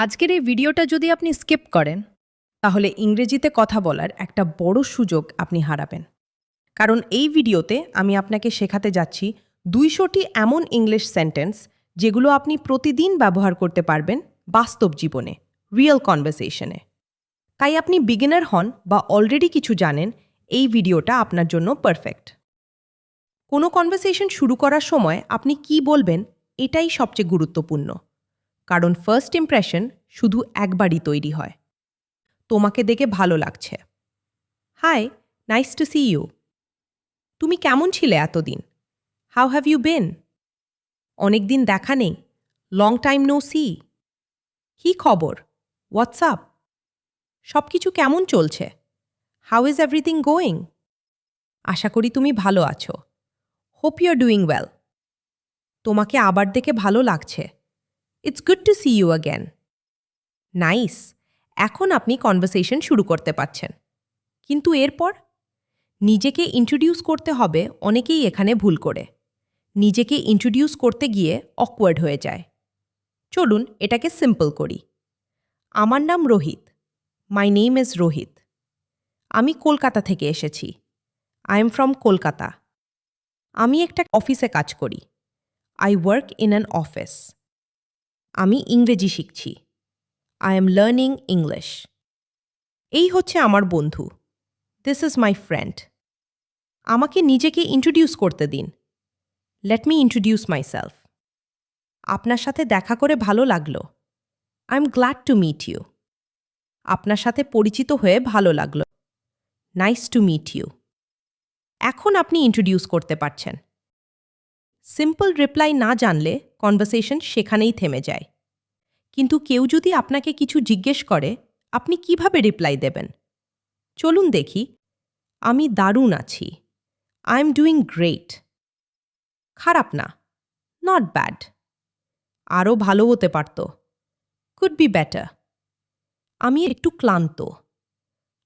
আজকের এই ভিডিওটা যদি আপনি স্কিপ করেন তাহলে ইংরেজিতে কথা বলার একটা বড় সুযোগ আপনি হারাবেন। কারণ এই ভিডিওতে আমি আপনাকে শেখাতে যাচ্ছি 200টি এমন ইংলিশ সেন্টেন্স যেগুলো আপনি প্রতিদিন ব্যবহার করতে পারবেন বাস্তব জীবনে, রিয়েল কনভারসেশনে। তাই আপনি বিগিনার হন বা অলরেডি কিছু জানেন, এই ভিডিওটা আপনার জন্য পারফেক্ট। কোনো কনভারসেশন শুরু করার সময় আপনি কি বলবেন এটাই সবচেয়ে গুরুত্বপূর্ণ। কারণ ফার্স্ট ইমপ্রেশন শুধু একবারই তৈরি হয়। তোমাকে দেখে ভালো লাগছে। Hi, nice to see you. তুমি কেমন ছিলে এতদিন? How have you been? অনেক দিন দেখা নেই, লং টাইম নো সি। কী খবর? হোয়াটসঅ্যাপ? সব কিছু কেমন চলছে? How is everything going? আশা করি তুমি ভালো আছো। Hope you are doing well. তোমাকে আবার দেখে ভালো লাগছে। It's good to see you again. Nice. এখন আপনি কনভারসেশন শুরু করতে পারছেন। কিন্তু এরপর নিজেকে ইন্ট্রোডিউস করতে হবে। অনেকেই এখানে ভুল করে নিজেকে ইন্ট্রোডিউস করতে গিয়ে অকওয়ার্ড হয়ে যায়। চলুন এটাকে সিম্পল করি। আমার নাম Rohit. My name is Rohit. আমি কলকাতা থেকে এসেছি। I am from Kolkata. আমি একটা অফিসে কাজ করি। I work in an office. আমি ইংরেজি শিখছি। I am learning English. এই হচ্ছে আমার বন্ধু। This is my friend. আমাকে নিজেকে ইন্ট্রোডিউস করতে দিন। Let me introduce myself. আপনার সাথে দেখা করে ভালো লাগলো। I am glad to meet you. আপনার সাথে পরিচিত হয়ে ভালো লাগলো। Nice to meet you. এখন আপনি ইন্ট্রোডিউস করতে পারছেন। সিম্পল রিপ্লাই না জানলে কনভারসেশন সেখানেই থেমে যায়। কিন্তু কেউ যদি আপনাকে কিছু জিজ্ঞেস করে, আপনি কিভাবে রিপ্লাই দেবেন? চলুন দেখি। আমি দারুণ আছি। I am doing great. খারাপ না, নট ব্যাড। আরও ভালো হতে পারত, কুড বি বেটার। আমি একটু ক্লান্ত,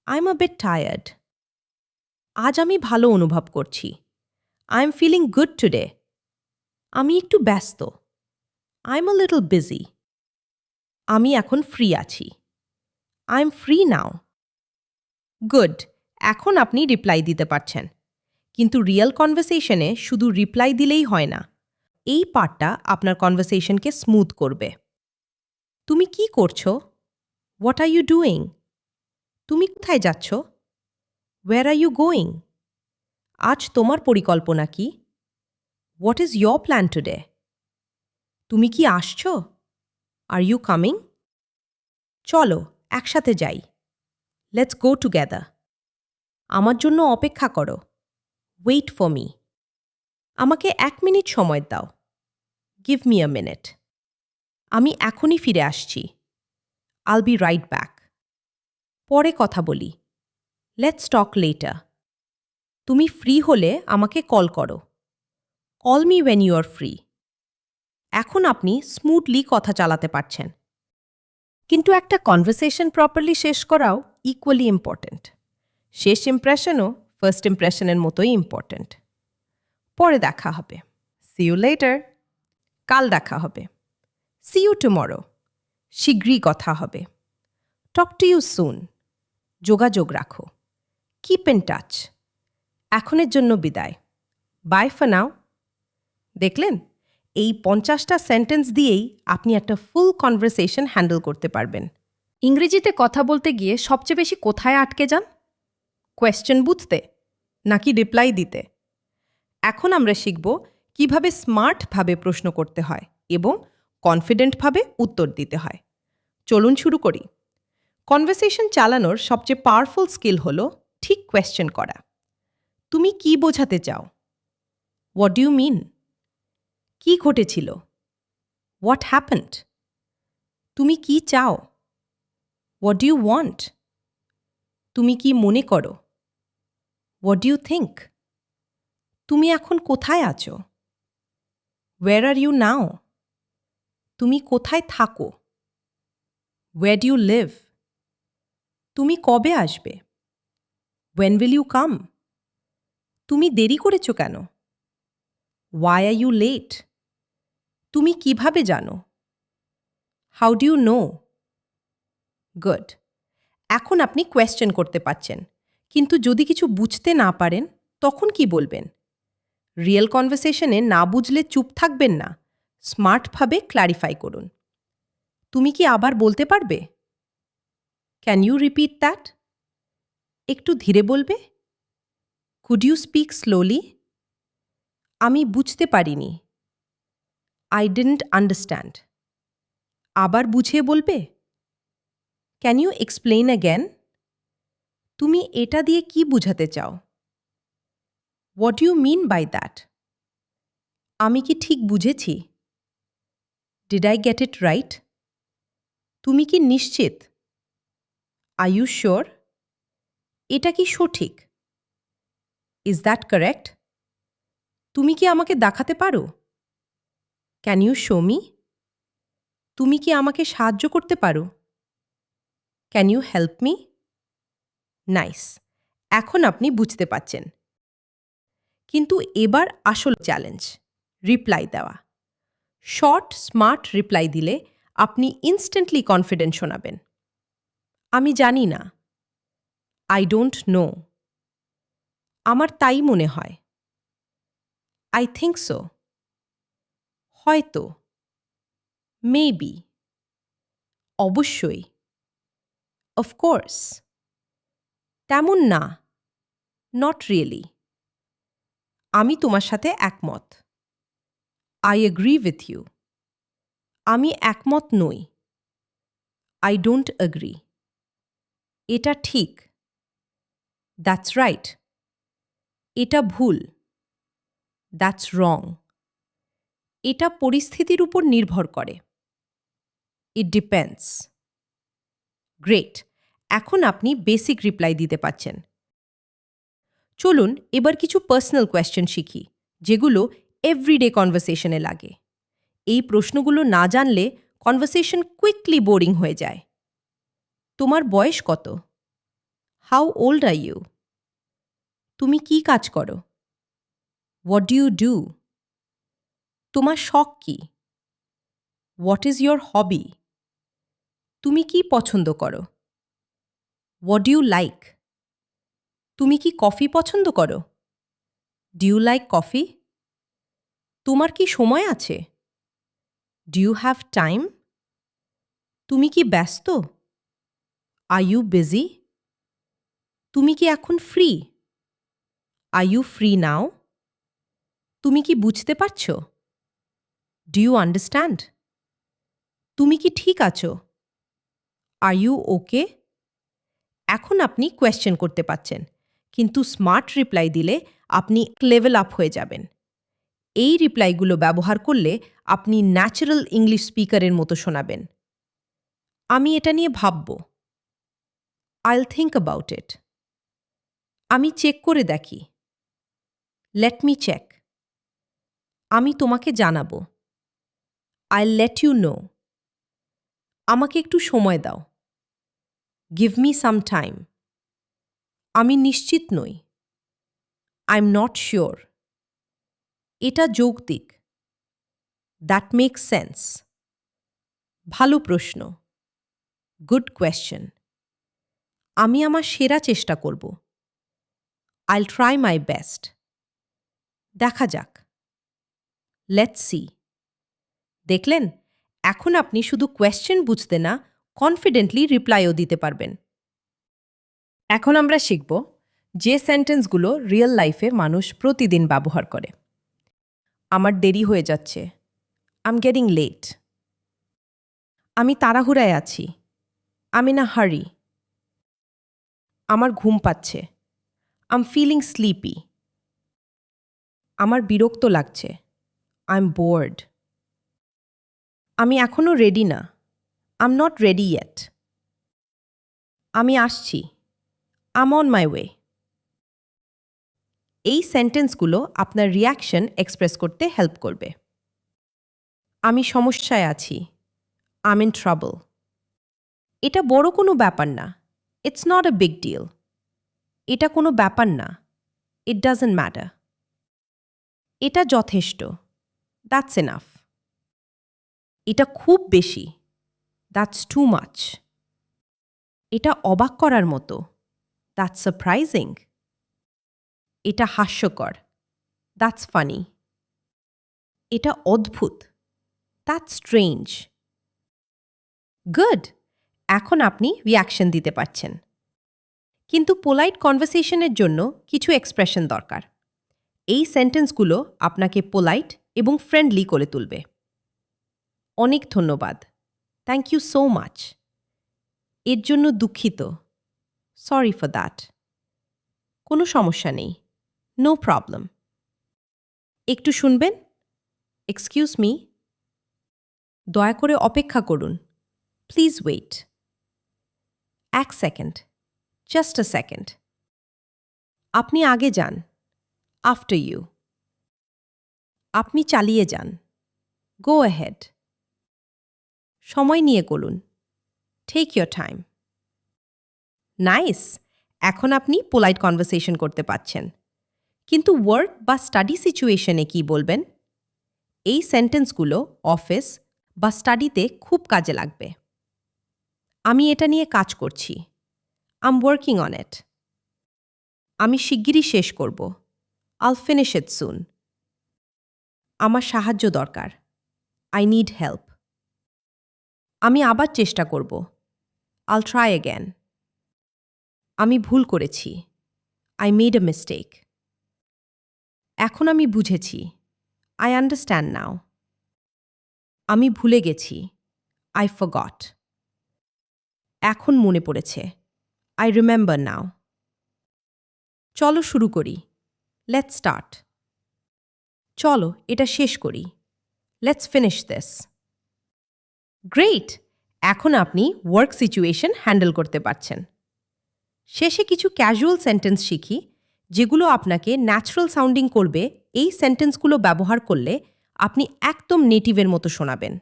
I am a bit tired. আজ আমি ভালো অনুভব করছি, I am feeling good today. আমি একটু ব্যস্ত, I am a little busy. আমি এখন ফ্রি আছি, I am free now. Good. এখন আপনি রিপ্লাই দিতে পারছেন। কিন্তু রিয়েল কনভারসেশনে শুধু রিপ্লাই দিলেই হয় না। এই পার্টটা আপনার কনভারসেশনকে স্মুথ করবে। তুমি কি করছো? What are you doing? তুমি কোথায় যাচ্ছ? Where are you going? আজ তোমার পরিকল্পনা কি? What is your plan today? তুমি কি আসছো? Are you coming? চলো একসাথে যাই। Let's go together. আমার জন্য অপেক্ষা করো। Wait for me. আমাকে 1 মিনিট সময় দাও। Give me a minute. আমি এখনই ফিরে আসছি। আইল বি রাইট ব্যাক। পরে কথা বলি। Let's talk later. তুমি ফ্রি হলে আমাকে কল করো। Call me when you are free. এখন আপনি স্মুথলি কথা চালাতে পারছেন। কিন্তু একটা কনভারসেশন প্রপারলি শেষ করাও ইকুয়ালি ইম্পর্ট্যান্ট। শেষ ইমপ্রেশনও ফার্স্ট ইমপ্রেশনের মতোই ইম্পর্ট্যান্ট। পরে দেখা হবে। See you later. কাল দেখা হবে। See you tomorrow. শীঘ্রই কথা হবে। Talk to you soon. যোগাযোগ রাখো। Keep in touch. এখনের জন্য বিদায়। Bye for now. দেখলেন, এই 50টা সেন্টেন্স দিয়েই আপনি একটা ফুল কনভারসেশন হ্যান্ডেল করতে পারবেন। ইংরেজিতে কথা বলতে গিয়ে সবচেয়ে বেশি কোথায় আটকে যান? কোয়েশ্চেন বুঝতে নাকি রিপ্লাই দিতে? এখন আমরা শিখব কিভাবে স্মার্টভাবে প্রশ্ন করতে হয় এবং কনফিডেন্টভাবে উত্তর দিতে হয়। চলুন শুরু করি। কনভারসেশন চালানোর সবচেয়ে পাওয়ারফুল স্কিল হল ঠিক কোয়েশ্চেন করা। তুমি কি বোঝাতে চাও? What do you mean? কি ঘটেছিল? What happened? তুমি কি চাও? What do you want? তুমি কি মনে করো? What do you think? তুমি এখন কোথায় আছো? Where are you now? তুমি কোথায় থাকো? Where do you live? তুমি কবে আসবে? When will you come? তুমি দেরি করেছো কেন? Why are you late? তুমি কিভাবে জানো? How do you know? Good. এখন আপনি কোয়েশ্চেন করতে পারছেন, কিন্তু যদি কিছু বুঝতে না পারেন তখন কি বলবেন? রিয়েল কনভারসেশনে না বুঝলে চুপ থাকবেন না, স্মার্টভাবে ক্ল্যারিফাই করুন। তুমি কি আবার বলতে পারবে? Can you repeat that? একটু ধীরে বলবে? Could you speak slowly? আমি বুঝতে পারিনি। I didn't understand. আবার বুঝিয়ে বলবে? Can you explain again? তুমি এটা দিয়ে কি বুঝাতে চাও? What you mean by that? আমি কি ঠিক বুঝেছি? Did I get it right? তুমি কি নিশ্চিত? Are you sure? এটা কি সঠিক? Is that correct? তুমি কি আমাকে দেখাতে পারো? Can you show me? তুমি কি আমাকে সাহায্য করতে পারো? Can you help me? Nice. এখন আপনি বুঝতে পারছেন। কিন্তু এবার আসল চ্যালেঞ্জ, রিপ্লাই দেওয়া। শর্ট স্মার্ট রিপ্লাই দিলে আপনি ইনস্ট্যান্টলি কনফিডেন্ট শোনাবেন। আমি জানি না। I don't know. আমার তাই মনে হয়। I think so. হয়তো। মেবি। অবশ্যই। অফকোর্স। তেমন না। Not really. আমি তোমার সাথে একমত। I agree with you. আমি একমত নই। I don't agree. এটা ঠিক। That's right. এটা ভুল। দ্যাটস রং। এটা পরিস্থিতির উপর নির্ভর করে। It depends. গ্রেট। এখন আপনি বেসিক রিপ্লাই দিতে পারছেন। চলুন এবার কিছু পার্সোনাল কোয়েশ্চেন শিখি, যেগুলো এভরিডে কনভারসেশনে লাগে। এই প্রশ্নগুলো না জানলে কনভারসেশন কুইকলি বোরিং হয়ে যায়। তোমার বয়স কত? How old are you? তুমি কি কাজ করো? What do you do? তোমার শখ কি? What is your hobby? তুমি কি পছন্দ করো? What do you like? তুমি কি কফি পছন্দ করো? Do you like coffee? তোমার কি সময় আছে? Do you have time? তুমি কি ব্যস্ত? Are you busy? তুমি কি এখন free? Are you free now? তুমি কি বুঝতে পারছো? Do you understand? তুমি কি ঠিক আছো? Are you okay? এখন আপনি কোয়েশ্চেন করতে পারছেন, কিন্তু স্মার্ট রিপ্লাই দিলে আপনি লেভেল আপ হয়ে যাবেন। এই রিপ্লাইগুলো ব্যবহার করলে আপনি ন্যাচারাল ইংলিশ স্পিকারের মতো শোনাবেন। আমি এটা নিয়ে ভাবব। আইল থিঙ্ক অ্যাবাউট ইট। আমি চেক করে দেখি। Let me check. আমি তোমাকে জানাবো। আইল লেট ইউ নো। আমাকে একটু সময় দাও। Give me some time. আমি নিশ্চিত নই। I am not sure. এটা যৌক্তিক। That makes sense. ভালো প্রশ্ন। Good question. আমি আমার সেরা চেষ্টা করব। আইল ট্রাই মাই বেস্ট। দেখা যাক। Let's see. দেখলেন, এখন আপনি শুধু কোয়েশ্চেন বুঝতে না, কনফিডেন্টলি রিপ্লাইও দিতে পারবেন। এখন আমরা শিখব যে সেন্টেন্সগুলো রিয়েল লাইফে মানুষ প্রতিদিন ব্যবহার করে। আমার দেরি হয়ে যাচ্ছে। I am getting late. আমি তাড়াহুড়ায় আছি। আই এম ইন আ হারি। আমার ঘুম পাচ্ছে। I am feeling sleepy. আমার বিরক্ত লাগছে। I am bored. আমি এখনও রেডি না। I am not ready yet. আমি আসছি। I am on my way. এই সেন্টেন্সগুলো আপনার রিয়াকশন এক্সপ্রেস করতে হেল্প করবে। আমি সমস্যায় আছি। I am in trouble. এটা বড় কোনো ব্যাপার না। It's not a big deal. এটা কোনো ব্যাপার না। It doesn't matter. এটা যথেষ্ট। That's enough. এটা খুব বেশি। That's too much. এটা অবাক করার মতো। That's surprising. এটা হাস্যকর। That's funny. এটা অদ্ভুত। That's strange. গুড! এখন আপনি রিঅ্যাকশন দিতে পারছেন। কিন্তু পোলাইট কনভারসেশনের জন্য কিছু এক্সপ্রেশন দরকার। এই সেন্টেন্সগুলো আপনাকে পোলাইট এবং ফ্রেন্ডলি করে তুলবে। অনেক ধন্যবাদ। Thank you so much. এর জন্য দুঃখিত। Sorry for that. কোনো সমস্যা নেই। No problem. একটু শুনবেন? Excuse me. দয়া করে অপেক্ষা করুন। Please wait. এক সেকেন্ড। Just a second. আপনি আগে যান। After you. আপনি চালিয়ে যান। Go ahead. সময় নিয়ে করুন। Take your time. নাইস! এখন আপনি পোলাইট কনভারসেশন করতে পারছেন। কিন্তু ওয়ার্ক বা স্টাডি সিচুয়েশনে কি বলবেন? এই সেন্টেন্সগুলো অফিস বা স্টাডিতে খুব কাজে লাগবে। আমি এটা নিয়ে কাজ করছি। আম ওয়ার্কিং অন ইট। আমি শিগগিরই শেষ করব। আল ফিনিশ ইট সুন। আমার সাহায্য দরকার। I need help. আমি আবার চেষ্টা করব। আল ট্রাই অ্যাগেন। আমি ভুল করেছি। I made a mistake. এখন আমি বুঝেছি। আই আন্ডারস্ট্যান্ড নাও। আমি ভুলে গেছি। I forgot. এখন মনে পড়েছে। আই রিমেম্বার নাও। চলো শুরু করি। Let's start. চলো এটা শেষ করি। Let's finish this. গ্রেট! এখন আপনি ওয়ার্ক সিচুয়েশন হ্যান্ডেল করতে পারছেন। শেষে কিছু ক্যাজুয়াল সেন্টেন্স শিখি, যেগুলো আপনাকে ন্যাচারাল সাউন্ডিং করবে। এই সেন্টেন্সগুলো ব্যবহার করলে আপনি একদম নেটিভের মতো শোনাবেন।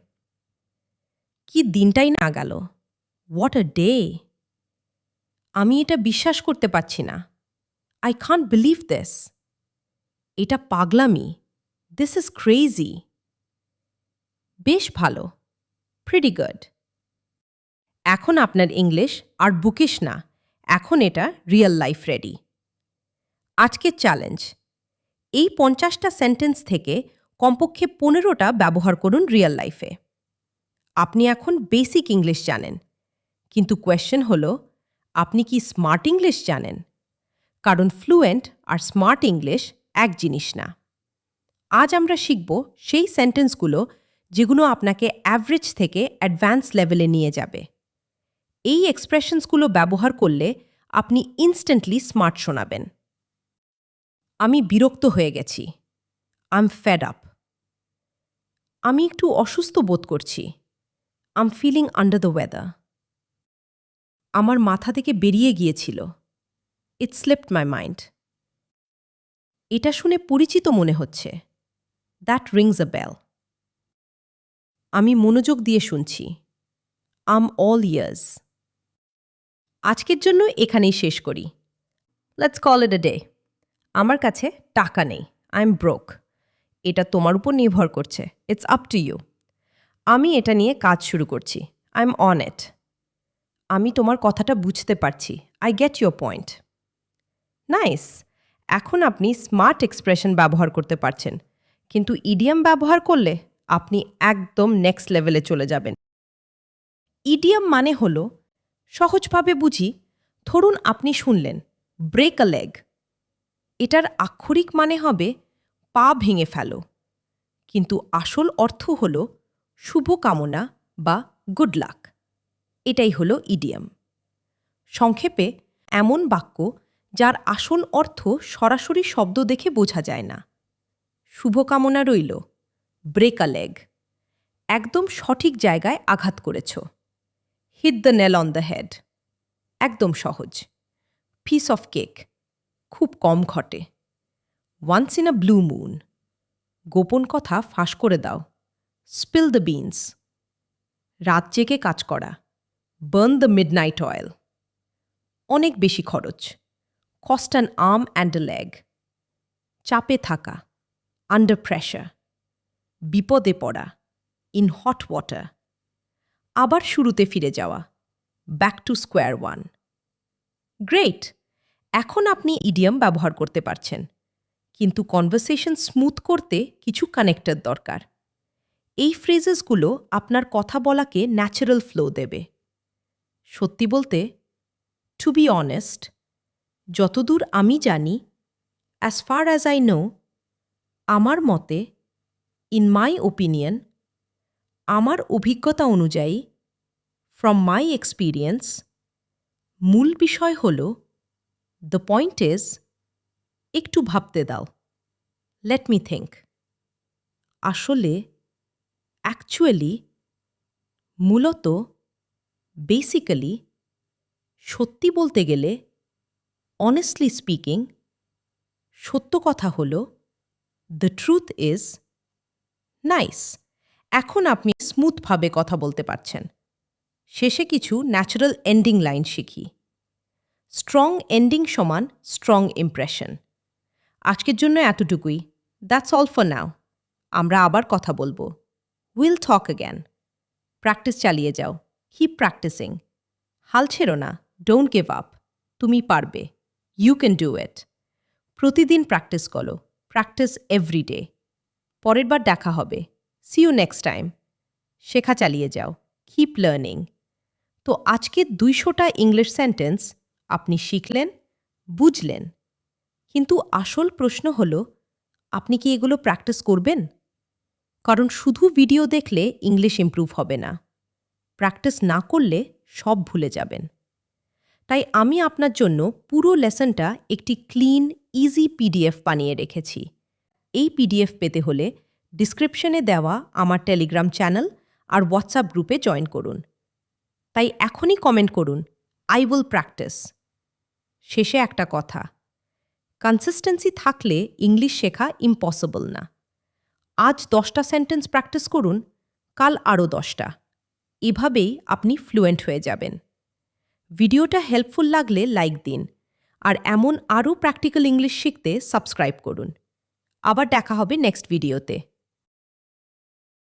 কি দিনটাই না গেল! What a day! আমি এটা বিশ্বাস করতে পারছি না। I can't believe this. এটা পাগলামি। This is crazy. বেশ ভালো। Pretty good. এখন আপনার ইংলিশ আর বুকিশ না, এখন এটা রিয়েল লাইফ রেডি। আজকের চ্যালেঞ্জ, এই 50টা সেন্টেন্স থেকে কমপক্ষে 15টা ব্যবহার করুন রিয়েল লাইফে। আপনি এখন বেসিক ইংলিশ জানেন, কিন্তু কোয়েশ্চেন হলো, আপনি কি স্মার্ট ইংলিশ জানেন? কারণ ফ্লুয়েন্ট আর স্মার্ট ইংলিশ এক জিনিস না। আজ আমরা শিখব সেই সেন্টেন্সগুলো যেগুলো আপনাকে অ্যাভারেজ থেকে অ্যাডভান্স লেভেলে নিয়ে যাবে। এই এক্সপ্রেশনসগুলো ব্যবহার করলে আপনি ইনস্ট্যান্টলি স্মার্ট শোনাবেন। আমি বিরক্ত হয়ে গেছি। I'm fed up. আমি একটু অসুস্থ বোধ করছি। I'm feeling under the weather. আমার মাথা থেকে বেরিয়ে গিয়েছিল। It slipped my mind. এটা শুনে পরিচিত মনে হচ্ছে। That rings a bell. আমি মনোযোগ দিয়ে শুনছি। I'm all ears. আজকের জন্য এখানেই শেষ করি। Let's call it a day. আমার কাছে টাকা নেই। I am broke. এটা তোমার উপর নির্ভর করছে। It's up to you. আমি এটা নিয়ে কাজ শুরু করছি। I am on it. আমি তোমার কথাটা বুঝতে পারছি। I get your point. Nice! এখন আপনি স্মার্ট এক্সপ্রেশন ব্যবহার করতে পারছেন, কিন্তু ইডিয়াম ব্যবহার করলে আপনি একদম নেক্সট লেভেলে চলে যাবেন। ইডিয়াম মানে হল, সহজভাবে বুঝি, ধরুন আপনি শুনলেন ব্রেক আ লেগ। এটার আক্ষরিক মানে হবে পা ভেঙে ফেলো, কিন্তু আসল অর্থ হল শুভকামনা বা গুড লাক। এটাই হলো ইডিয়াম। সংক্ষেপে এমন বাক্য যার আসল অর্থ সরাসরি শব্দ দেখে বোঝা যায় না। শুভকামনা রইল। Break a leg. একদম সঠিক জায়গায় আঘাত করেছ। Hit the nail on the head. একদম সহজ। Piece of cake. খুব কম ঘটে। Once in a blue moon. গোপন কথা ফাঁস করে দাও। Spill the beans. রাত জেগে কাজ করা। Burn the midnight oil. অনেক বেশি খরচ। Cost an arm and a leg. চাপে থাকা। Under pressure. বিপদে পড়া। In hot water. আবার শুরুতে ফিরে যাওয়া। Back to square one. Great! এখন আপনি ইডিয়াম ব্যবহার করতে পারছেন, কিন্তু কনভারসেশন স্মুথ করতে কিছু কানেক্টর দরকার। এই ফ্রেজেসগুলো আপনার কথা বলাকে ন্যাচারাল ফ্লো দেবে। সত্যি বলতে, টু বি অনেস্ট, যতদূর আমি জানি, as far as I know, আমার মতে, ইন মাই ওপিনিয়ন, আমার অভিজ্ঞতা অনুযায়ী, ফ্রম মাই এক্সপিরিয়েন্স, মূল বিষয় হল, দ্য পয়েন্ট ইজ, একটু ভাবতে দাও, লেট মি থিঙ্ক। আসলে, অ্যাকচুয়ালি, মূলত, বেসিক্যালি, সত্যি বলতে গেলে, অনেস্টলি স্পিকিং, সত্য কথা হল, দ্য ট্রুথ ইজ, নাইস। এখন আপনি স্মুথভাবে কথা বলতে পারছেন। শেষে কিছু ন্যাচারাল এন্ডিং লাইন শিখি। স্ট্রং এন্ডিং সমান স্ট্রং ইমপ্রেশন। আজকের জন্য এতটুকুই। That's all for now. আমরা আবার কথা বলবো। Will talk again. প্র্যাকটিস চালিয়ে যাও। Keep practising. হাল ছেড়ো না। Don't give up. তুমি পারবে। You can do it. প্রতিদিন প্র্যাকটিস করো। Practice every day. পরের বার দেখা হবে। See you next time. শেখা চালিয়ে যাও। Keep learning. তো আজকের 200টা ইংলিশ সেন্টেন্স আপনি শিখলেন, বুঝলেন। কিন্তু আসল প্রশ্ন হল, আপনি কি এগুলো প্র্যাকটিস করবেন? কারণ শুধু ভিডিও দেখলে ইংলিশ ইমপ্রুভ হবে না। প্র্যাকটিস না করলে সব ভুলে যাবেন। তাই আমি আপনার জন্য পুরো লেসনটা একটি ক্লিন, ইজি পিডিএফ বানিয়ে রেখেছি। এই পিডিএফ পেতে হলে ডিসক্রিপশনে দেওয়া আমার টেলিগ্রাম চ্যানেল আর হোয়াটসঅ্যাপ গ্রুপে জয়েন করুন। তাই এখনই কমেন্ট করুন, আই উইল প্র্যাকটিস। শেষে একটা কথা, কনসিস্টেন্সি থাকলে ইংলিশ শেখা ইম্পসিবল না। আজ 10টা সেন্টেন্স প্র্যাকটিস করুন, কাল আরও 10টা। এভাবেই আপনি ফ্লুয়েন্ট হয়ে যাবেন। ভিডিওটা হেল্পফুল লাগলে লাইক দিন, আর এমন আরও প্র্যাকটিক্যাল ইংলিশ শিখতে সাবস্ক্রাইব করুন। আবার দেখা হবে নেক্সট ভিডিওতে।